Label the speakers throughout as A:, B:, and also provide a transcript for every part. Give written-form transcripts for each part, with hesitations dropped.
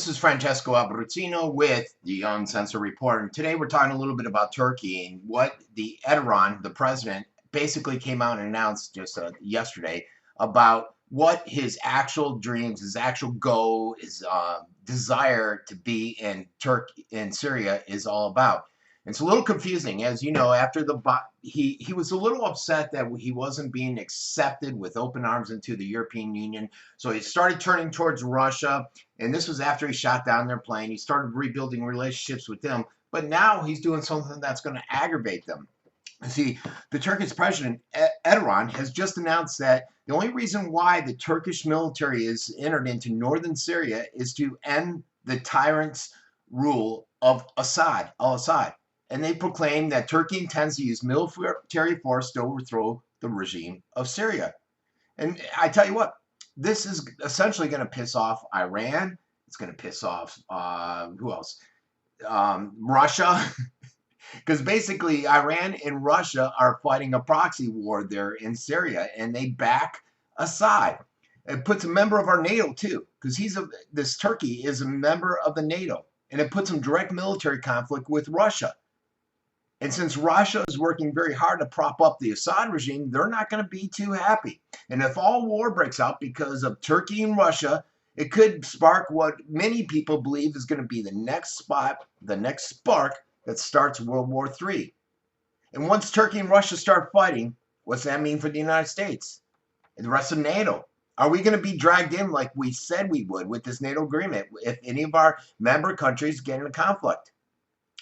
A: This is Francesco Abbruzzino with the Uncensored Report. And today we're talking a little bit about Turkey and what the Erdogan, the president, basically came out and announced just yesterday about what his actual dreams, his actual goal, his desire to be in Turkey, in Syria, is all about. It's a little confusing, as you know. After he was a little upset that he wasn't being accepted with open arms into the European Union, so he started turning towards Russia. And this was after he shot down their plane. He started rebuilding relationships with them, but now he's doing something that's going to aggravate them. See, the Turkish president, Erdogan, has just announced that the only reason why the Turkish military is entered into northern Syria is to end the tyrant's rule of al-Assad. And they proclaim that Turkey intends to use military force to overthrow the regime of Syria. And I tell you what, this is essentially going to piss off Iran. It's going to piss off, who else? Russia. Because basically Iran and Russia are fighting a proxy war there in Syria, and they back Assad. It puts a member of our NATO too, because this Turkey is a member of the NATO, and it puts him direct military conflict with Russia. And since Russia is working very hard to prop up the Assad regime, they're not going to be too happy. And if all war breaks out because of Turkey and Russia, it could spark what many people believe is going to be the next spark that starts World War III. And once Turkey and Russia start fighting, what's that mean for the United States and the rest of NATO? Are we going to be dragged in like we said we would with this NATO agreement if any of our member countries get in a conflict?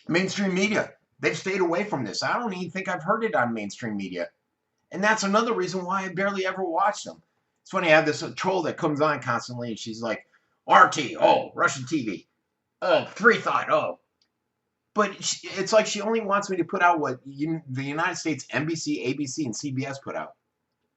A: Mainstream media, they've stayed away from this. I don't even think I've heard it on mainstream media. And that's another reason why I barely ever watch them. It's funny, I have this troll that comes on constantly, and she's like, RT, oh, Russian TV. Oh, Free Thought, oh. But it's like she only wants me to put out what the United States NBC, ABC, and CBS put out.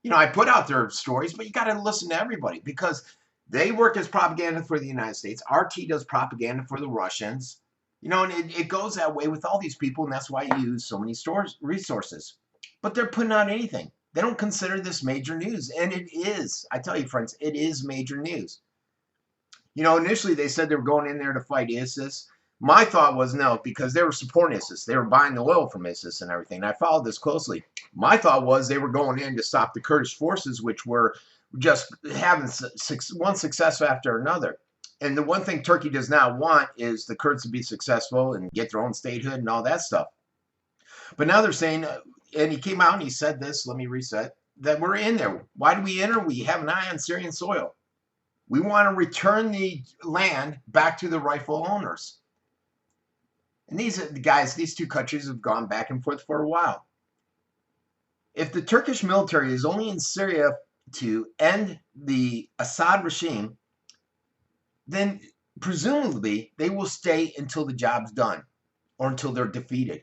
A: You know, I put out their stories, but you got to listen to everybody because they work as propaganda for the United States. RT does propaganda for the Russians. You know, and it goes that way with all these people, and that's why you use so many resources. But they're putting out anything. They don't consider this major news, and it is. I tell you, friends, it is major news. You know, initially they said they were going in there to fight ISIS. My thought was no, because they were supporting ISIS. They were buying the oil from ISIS and everything. And I followed this closely. My thought was they were going in to stop the Kurdish forces, which were just having one success after another. And the one thing Turkey does not want is the Kurds to be successful and get their own statehood and all that stuff. But now they're saying, and he came out and he said this, let me reset, that we're in there. Why do we enter? We have an eye on Syrian soil. We want to return the land back to the rightful owners. And these two countries have gone back and forth for a while. If the Turkish military is only in Syria to end the Assad regime, then presumably they will stay until the job's done or until they're defeated.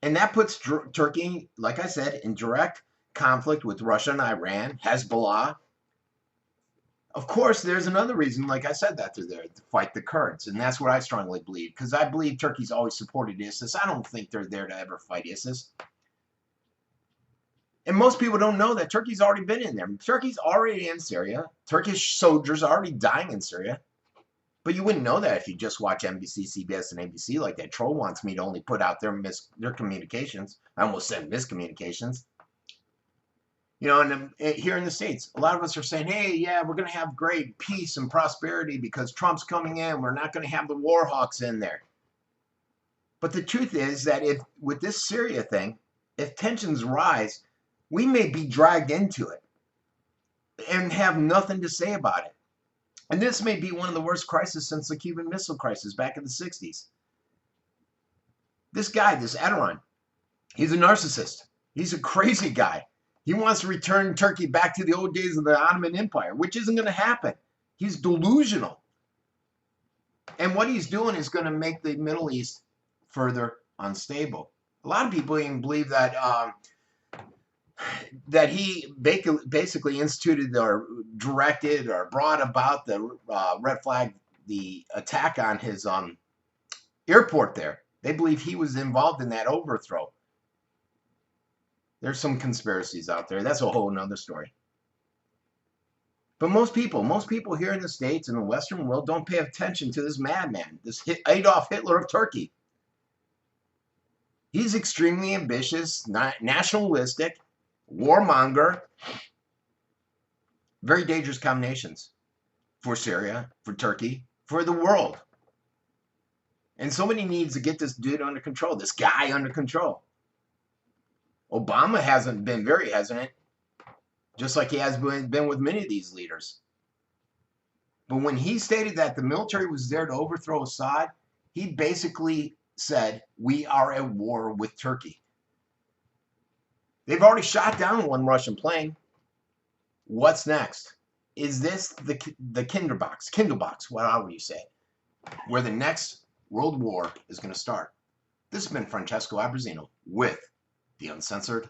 A: And that puts Turkey, like I said, in direct conflict with Russia and Iran, Hezbollah. Of course, there's another reason, like I said, that they're there to fight the Kurds. And that's what I strongly believe, because I believe Turkey's always supported ISIS. I don't think they're there to ever fight ISIS. And most people don't know that Turkey's already been in there. Turkey's already in Syria. Turkish soldiers are already dying in Syria. But you wouldn't know that if you just watch NBC, CBS, and ABC like that troll wants me to only put out their communications. I almost said miscommunications. You know, and here in the States, a lot of us are saying, hey, yeah, we're going to have great peace and prosperity because Trump's coming in. We're not going to have the war hawks in there. But the truth is that with this Syria thing, if tensions rise, we may be dragged into it and have nothing to say about it. And this may be one of the worst crises since the Cuban Missile Crisis back in the 60s. This guy, this Erdogan, he's a narcissist. He's a crazy guy. He wants to return Turkey back to the old days of the Ottoman Empire, which isn't going to happen. He's delusional. And what he's doing is going to make the Middle East further unstable. A lot of people even believe that he basically instituted or directed or brought about the red flag, the attack on his airport there. They believe he was involved in that overthrow. There's some conspiracies out there. That's a whole nother story. But most people here in the States and the Western world don't pay attention to this madman, this Adolf Hitler of Turkey. He's extremely ambitious, nationalistic, warmonger, very dangerous combinations for Syria, for Turkey, for the world. And somebody needs to get this dude under control, this guy under control. Obama hasn't been very hesitant, just like he has been with many of these leaders. But when he stated that the military was there to overthrow Assad, he basically said, we are at war with Turkey. They've already shot down one Russian plane. What's next? Is this the Kindlebox, whatever you say, where the next world war is going to start? This has been Francesco Abbruzzino with the Uncensored